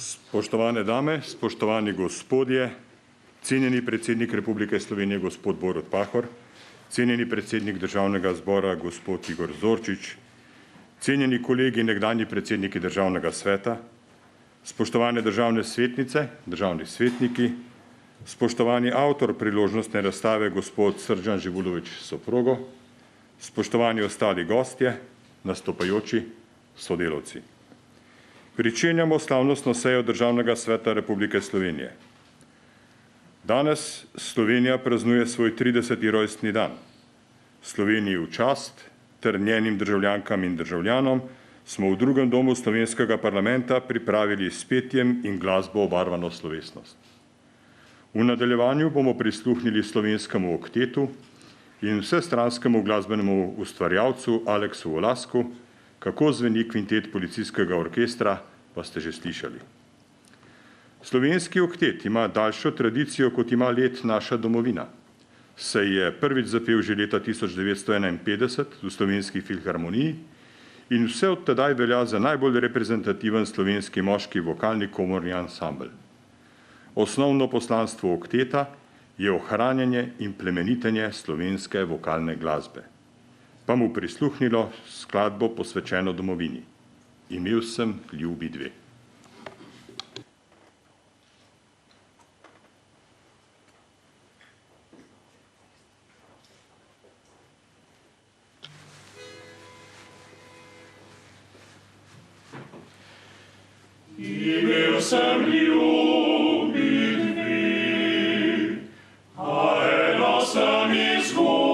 Spoštovane dame, spoštovani gospodje, cenjeni predsednik Republike Slovenije gospod Borut Pahor, cenjeni predsednik Državnega zbora gospod Igor Zorčič, cenjeni kolegi nekdanji predsedniki Državnega sveta, spoštovane državne svetnice, državni svetniki, spoštovani avtor priložnostne razstave gospod Srdžan Živulović s soprogo, spoštovani ostali gostje, nastopajoči, sodelavci. Pričenjamo slavnostno sejo Državnega sveta Republike Slovenije. Danes Slovenija praznuje svoj 30. rojstni dan. Sloveniji v čast ter njenim državljankam in državljanom smo v drugem domu slovenskega parlamenta pripravili s petjem in glasbo obarvano slovesnost. V nadaljevanju bomo prisluhnili slovenskemu oktetu in vsestranskemu glasbenemu ustvarjalcu Aleksu Volasku, kako zveni kvintet policijskega orkestra, pa ste že slišali. Slovenski oktet ima daljšo tradicijo, kot ima let naša domovina. Se je prvič zapel že leta 1951 v Slovenski filharmoniji in vse od tedaj velja za najbolj reprezentativen slovenski moški vokalni komorni ansambel. Osnovno poslanstvo okteta je ohranjanje in plemenitenje slovenske vokalne glasbe. Pa mu prisluhnilo skladbo posvečeno domovini. Imel sem ljubi dve. Imel sem ljubi dve, a eno sem izgubil.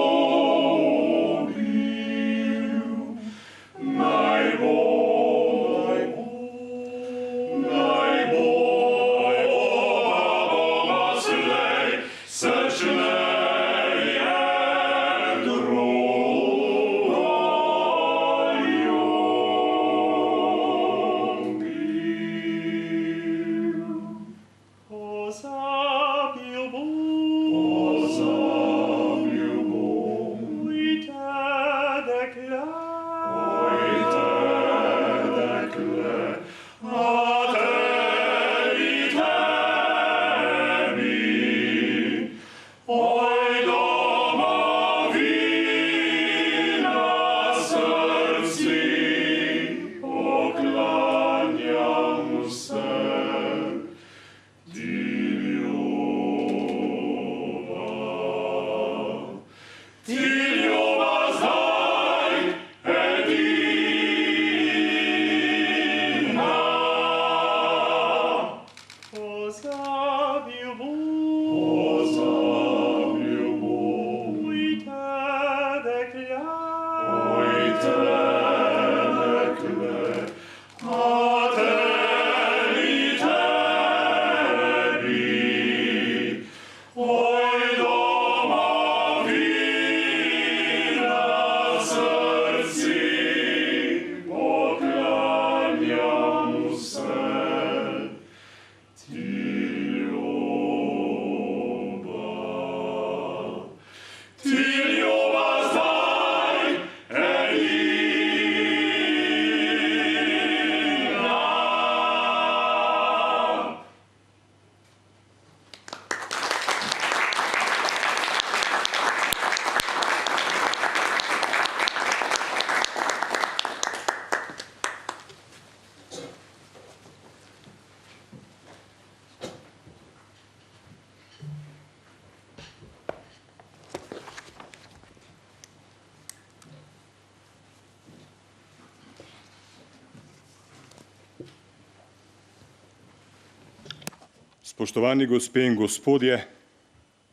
Spoštovani gospe in gospodje,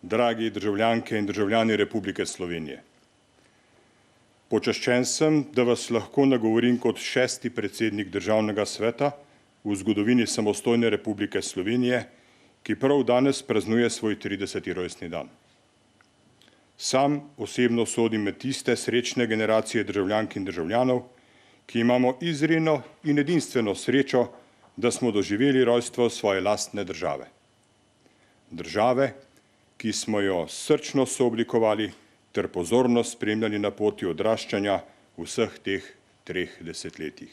dragi državljanke in državljani Republike Slovenije. Počaščen sem, da vas lahko nagovorim kot 6. predsednik Državnega sveta v zgodovini samostojne Republike Slovenije, ki prav danes praznuje svoj 30. rojstni dan. Sam osebno sodim med tiste srečne generacije državljank in državljanov, ki imamo izredno in edinstveno srečo, da smo doživeli rojstvo svoje lastne države. Države, ki smo jo srčno sooblikovali ter pozorno spremljali na poti odraščanja vseh teh 3 desetletjih.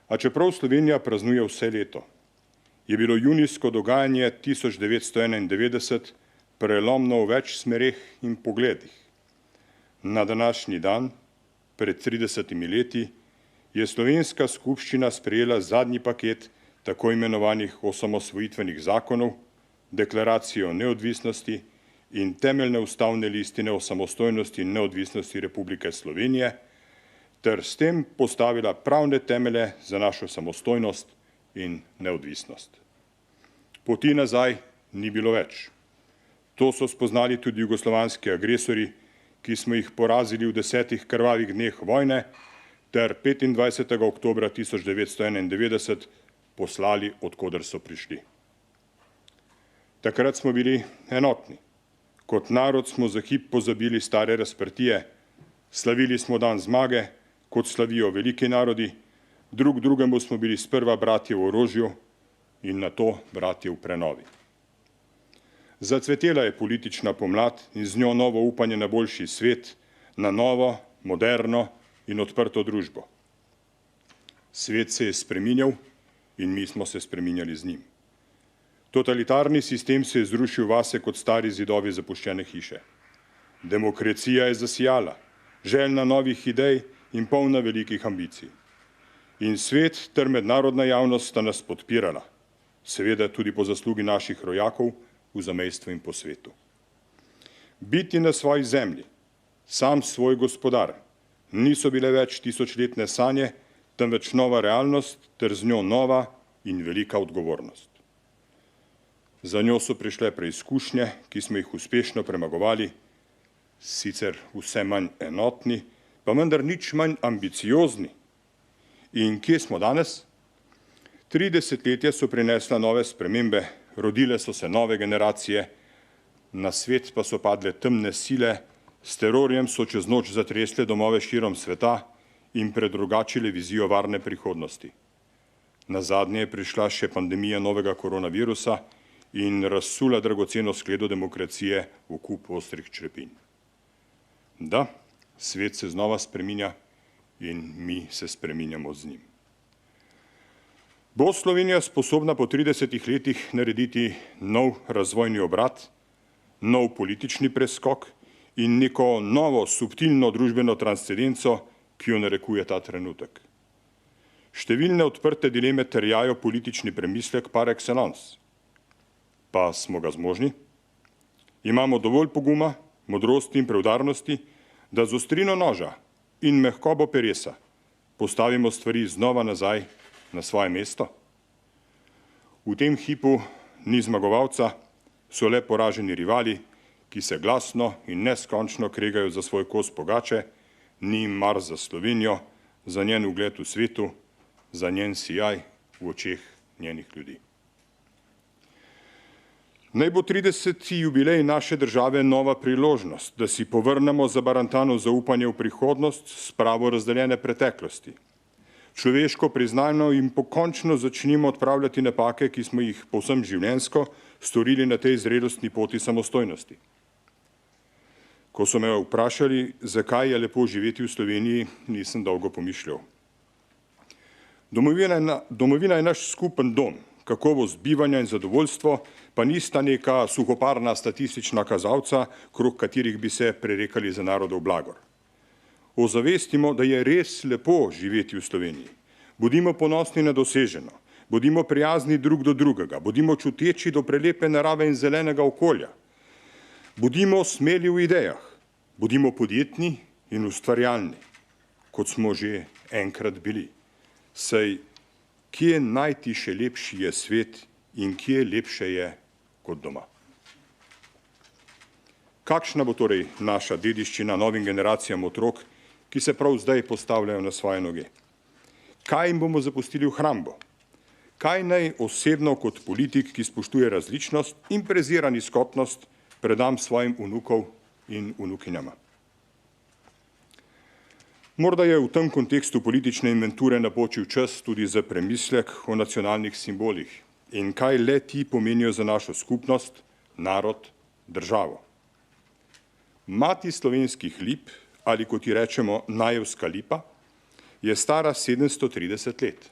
A čeprav Slovenija praznuje vse leto, je bilo junijsko dogajanje 1991 prelomno v več smereh in pogledih. Na današnji dan, pred 30 leti, je slovenska skupščina sprejela zadnji paket tako imenovanih osamosvojitvenih zakonov, deklaracijo o neodvisnosti in temeljne ustavne listine o samostojnosti in neodvisnosti Republike Slovenije, ter s tem postavila pravne temelje za našo samostojnost in neodvisnost. Poti nazaj ni bilo več. To so spoznali tudi jugoslovanski agresorji, ki smo jih porazili v 10 krvavih dneh vojne ter 25. oktobra 1991 poslali, od koder so prišli. Takrat smo bili enotni. Kot narod smo za hip pozabili stare razprtije, slavili smo dan zmage, kot slavijo veliki narodi, drug drugemu smo bili sprva bratje v orožju in nato bratje v prenovi. Zacvetela je politična pomlad in z njo novo upanje na boljši svet, na novo, moderno in odprto družbo. Svet se je spreminjal in mi smo se spreminjali z njim. Totalitarni sistem se je zrušil vase kot stari zidovi zapuščene hiše. Demokracija je zasijala, željna novih idej in polna velikih ambicij. In svet ter mednarodna javnost sta nas podpirala, seveda tudi po zaslugi naših rojakov v zamejstvu in po svetu. Biti na svoji zemlji, sam svoj gospodar, niso bile več tisočletne sanje, temveč nova realnost ter z njo nova in velika odgovornost. Za njo so prišle preizkušnje, ki smo jih uspešno premagovali, sicer vse manj enotni, pa vendar nič manj ambiciozni. In kje smo danes? 3 desetletja so prinesla nove spremembe, rodile so se nove generacije, na svet pa so padle temne sile, s terorjem so čez noč zatresle domove širom sveta in predrugačile vizijo varne prihodnosti. Nazadnje je prišla še pandemija novega koronavirusa in razsula dragoceno skledo demokracije v kup ostrih črepinj. Da, svet se znova spreminja in mi se spreminjamo z njim. Bo Slovenija sposobna po 30 letih narediti nov razvojni obrat, nov politični preskok in neko novo subtilno družbeno transcendenco, ki jo narekuje ta trenutek? Številne odprte dileme terjajo politični premislek par excellence. Pa smo ga zmožni? Imamo dovolj poguma, modrosti in preudarnosti, da z ostrino noža in mehkobo peresa postavimo stvari znova nazaj na svoje mesto? V tem hipu ni zmagovalca, so le poraženi rivali, ki se glasno in neskončno kregajo za svoj kos pogače, ni jim mar za Slovenijo, za njen ugled v svetu, za njen sijaj v očeh njenih ljudi. Naj bo 30. jubilej naše države nova priložnost, da si povrnemo zabarantano zaupanje v prihodnost s pravo razdeljene preteklosti. Človeško priznano in pokončno začnimo odpravljati napake, ki smo jih povsem življenjsko storili na tej zrelostni poti samostojnosti. Ko so me vprašali, zakaj je lepo živeti v Sloveniji, nisem dolgo pomišljal. Domovina je naš skupen dom, kakovost bivanja in zadovoljstvo pa nista neka suhoparna statistična kazalca, krog katerih bi se prerekali za narodov blagor. Ozavestimo, da je res lepo živeti v Sloveniji. Bodimo ponosni na doseženo, bodimo prijazni drug do drugega, bodimo čuteči do prelepe narave in zelenega okolja. Bodimo smeli v idejah, bodimo podjetni in ustvarjalni, kot smo že enkrat bili. Saj, kje najti še lepši je svet in kje lepše je kot doma? Kakšna bo torej naša dediščina novim generacijam otrok, ki se prav zdaj postavljajo na svoje noge? Kaj jim bomo zapustili v hrambo? Kaj naj osebno kot politik, ki spoštuje različnost in prezira nizkotnost, predam svojim vnukov in vnukinjama? Morda je v tem kontekstu politične inventure napočil čas tudi za premislek o nacionalnih simbolih in kaj le ti pomenijo za našo skupnost, narod, državo. Mati slovenskih lip, ali kot ji rečemo najevska lipa, je stara 730 let.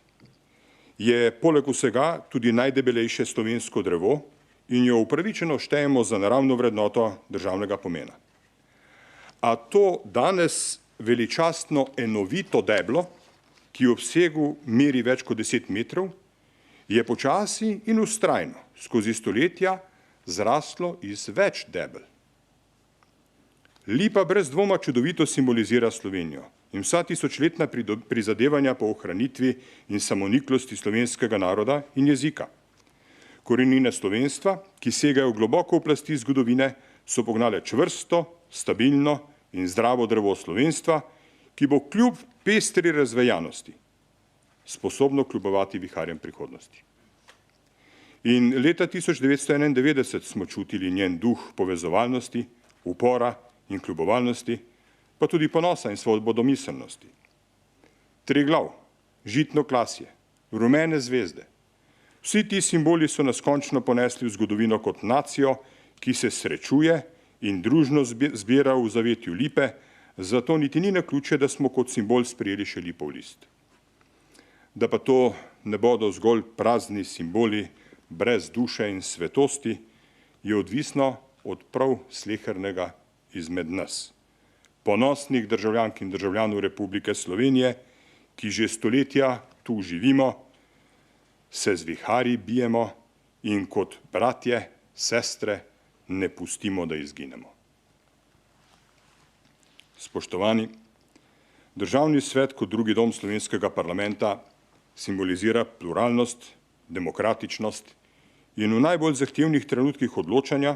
je poleg vsega tudi najdebelejše slovensko drevo in jo upravičeno štejemo za naravno vrednoto državnega pomena. A to danes veličastno enovito deblo, ki v obsegu meri več kot 10 metrov, je počasi in vztrajno skozi stoletja zraslo iz več debel. Lipa brez dvoma čudovito simbolizira Slovenijo in vsa tisočletna prizadevanja po ohranitvi in samoniklosti slovenskega naroda in jezika. Korenine slovenstva, ki segajo globoko v plasti zgodovine, so pognale čvrsto, stabilno in zdravo drevo slovenstva, ki bo kljub pestri razvejanosti sposobno kljubovati viharjem prihodnosti. In leta 1991 smo čutili njen duh povezovalnosti, upora in kljubovalnosti, pa tudi ponosa in svobodomiselnosti. Triglav, žitno klasje, rumene zvezde, vsi ti simboli so nas končno ponesli v zgodovino kot nacijo, ki se srečuje in družno zbira v zavetju lipe, zato niti ni naključje, da smo kot simbol sprejeli še lipov list. Da pa to ne bodo zgolj prazni simboli brez duše in svetosti, je odvisno od prav slehernega izmed nas, ponosnih državljank in državljanov Republike Slovenije, ki že stoletja tu živimo, se z viharji bijemo in kot bratje, sestre ne pustimo, da izginemo. Spoštovani, Državni svet kot drugi dom slovenskega parlamenta simbolizira pluralnost, demokratičnost in v najbolj zahtevnih trenutkih odločanja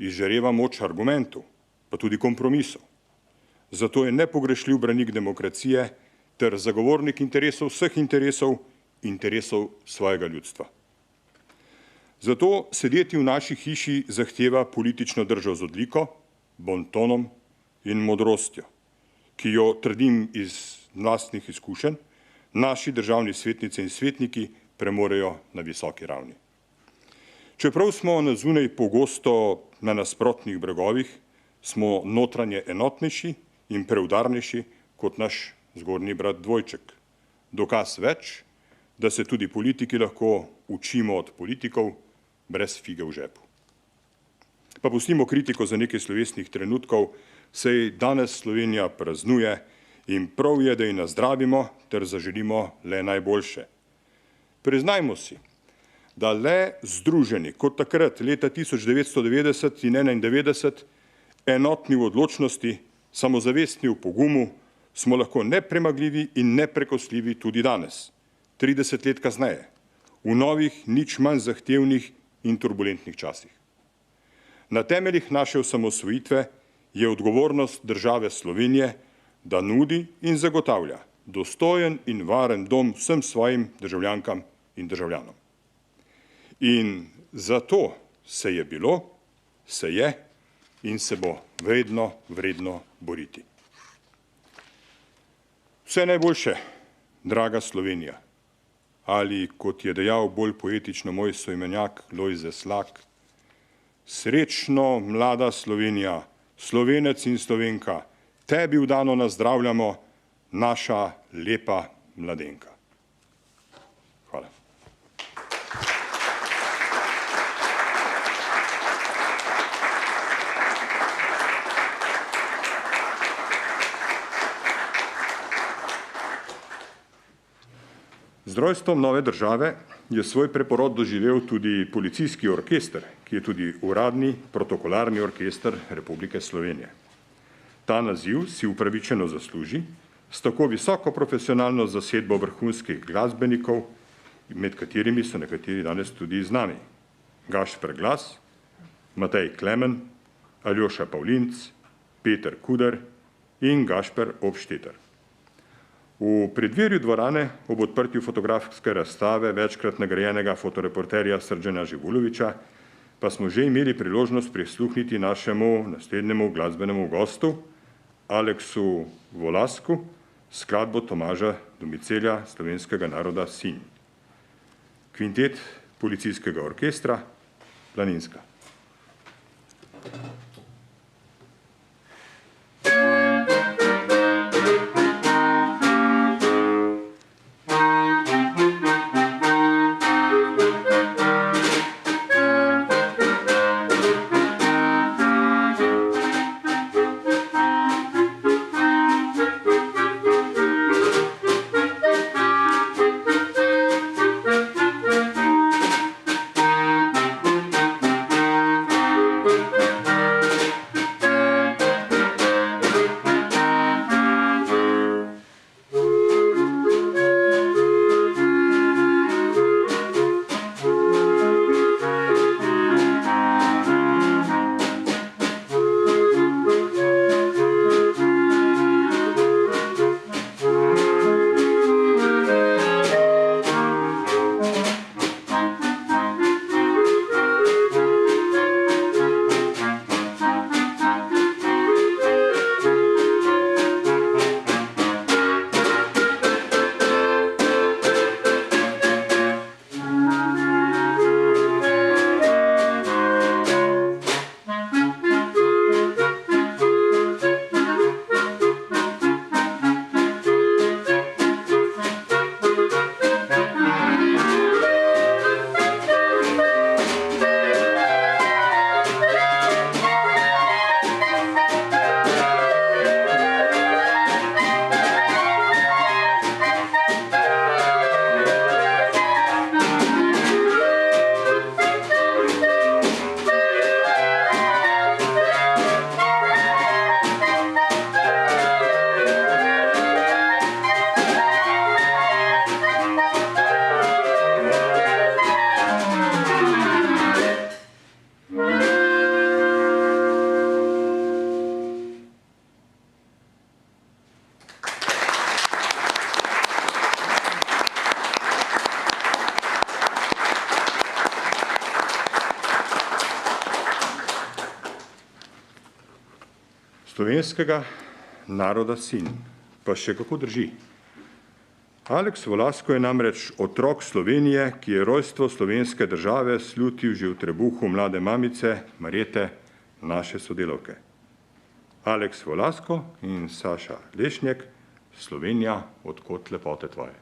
izžareva moč argumentov, pa tudi kompromisov. Zato je nepogrešljiv branik demokracije ter zagovornik interesov vseh interesov svojega ljudstva. Zato sedeti v naši hiši zahteva politično držo z odliko, bontonom in modrostjo, ki jo trdim iz lastnih izkušenj, naši državni svetnice in svetniki premorejo na visoki ravni. Čeprav smo na zunaj pogosto na nasprotnih bregovih, smo notranje enotnejši in preudarnejši kot naš zgornji brat dvojček. Dokaz več, da se tudi politiki lahko učimo od politikov brez fige v žepu. Pa pustimo kritiko za nekaj slovesnih trenutkov, saj danes Slovenija praznuje in prav je, da ji nazdravimo ter zaželimo le najboljše. Priznajmo si, da le združeni kot takrat leta 1990 in 1991, enotni v odločnosti, samozavestni v pogumu, smo lahko nepremagljivi in neprekosljivi tudi danes, 30 let kasneje, v novih, nič manj zahtevnih in turbulentnih časih. Na temeljih naše osamosvojitve je odgovornost države Slovenije, da nudi in zagotavlja dostojen in varen dom vsem svojim državljankam in državljanom. In zato se je bilo, se je in se bo vedno vredno boriti. Vse najboljše, draga Slovenija, ali kot je dejal bolj poetično moj soimenjak Lojze Slak, srečno mlada Slovenija, Slovenec in Slovenka, tebi vdano nazdravljamo, naša lepa mladenka. Hvala. Z rojstvom nove države je svoj preporod doživel tudi policijski orkester, ki je tudi uradni protokolarni orkester Republike Slovenije. Ta naziv si upravičeno zasluži s tako visoko profesionalno zasedbo vrhunskih glasbenikov, med katerimi so nekateri danes tudi z nami. Gašper Glas, Matej Klemen, Aljoša Pavlinc, Peter Kuder in Gašper Obšteter. V predvirju dvorane ob odprtju fotografske razstave večkrat nagrajenega fotoreporterja Srđana Živulovića pa smo že imeli priložnost prisluhniti našemu naslednjemu glasbenemu gostu, Aleksu Volasku, skladbo Tomaža Domicelja slovenskega naroda Sinj. Kvintet policijskega orkestra Planinska. slovenskega naroda sin, pa še kako drži. Aleks Volasko je namreč otrok Slovenije, ki je rojstvo slovenske države slutil že v trebuhu mlade mamice Marjete, naše sodelavke. Aleks Volasko in Saša Lešnjek, Slovenija, od kod lepote tvoje.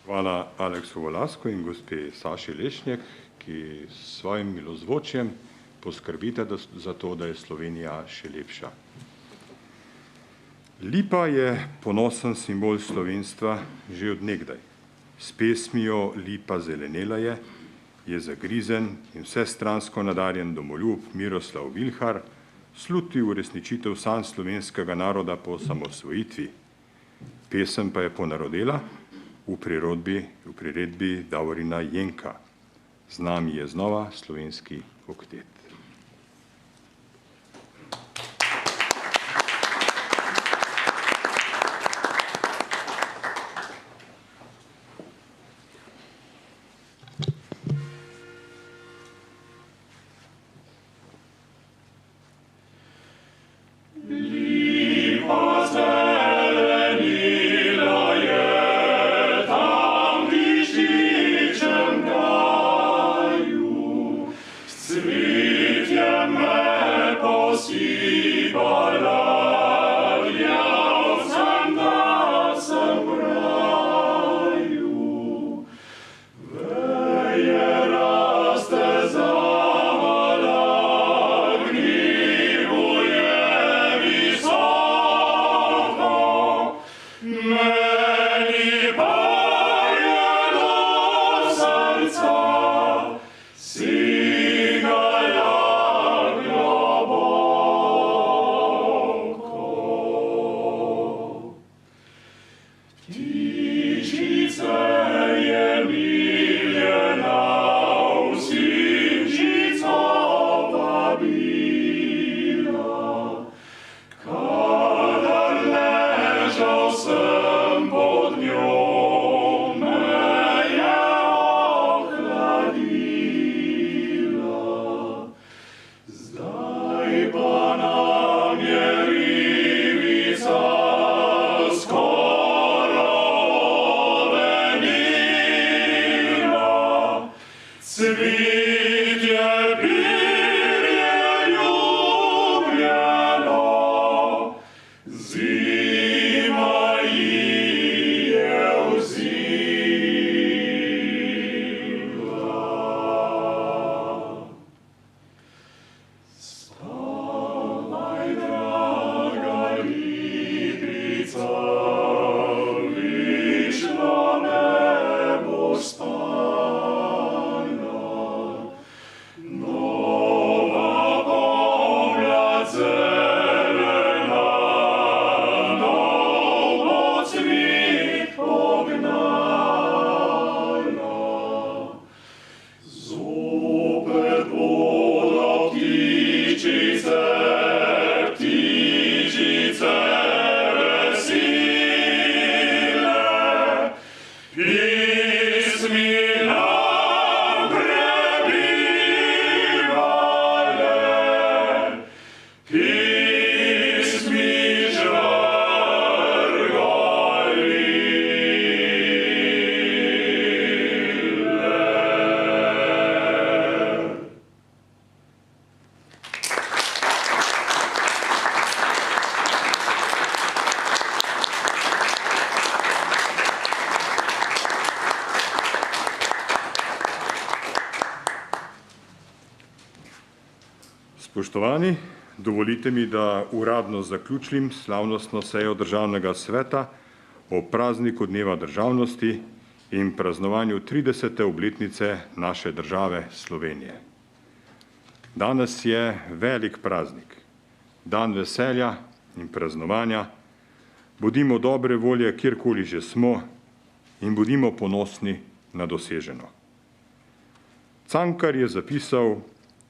Hvala Aleksu Volasku in gospe Saši Lešnjek, ki s svojim milozvočjem poskrbite za to, da je Slovenija še lepša. Lipa je ponosen simbol slovenstva že od nekdaj. S pesmijo Lipa zelenela je zagrizen in vsestransko nadarjen domoljub Miroslav Vilhar slutil uresničitev sanj slovenskega naroda po osamosvojitvi. Pesem pa je ponarodela v priredbi Davorina Jenka. Z nami je znova slovenski oktet. Spoštovani, dovolite mi, da uradno zaključim slavnostno sejo Državnega sveta o prazniku Dneva državnosti in praznovanju 30. obletnice naše države Slovenije. Danes je velik praznik, dan veselja in praznovanja. Bodimo dobre volje, kjerkoli že smo, in bodimo ponosni na doseženo. Cankar je zapisal,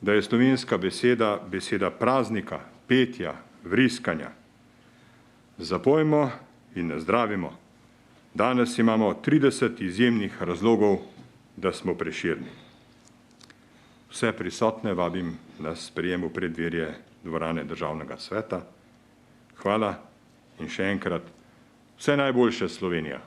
da je slovenska beseda beseda praznika, petja, vriskanja. Zapojmo in nazdravimo. Danes imamo 30 izjemnih razlogov, da smo Prešerni. Vse prisotne vabim na sprejem v preddverje dvorane Državnega sveta. Hvala in še enkrat vse najboljše, Slovenija.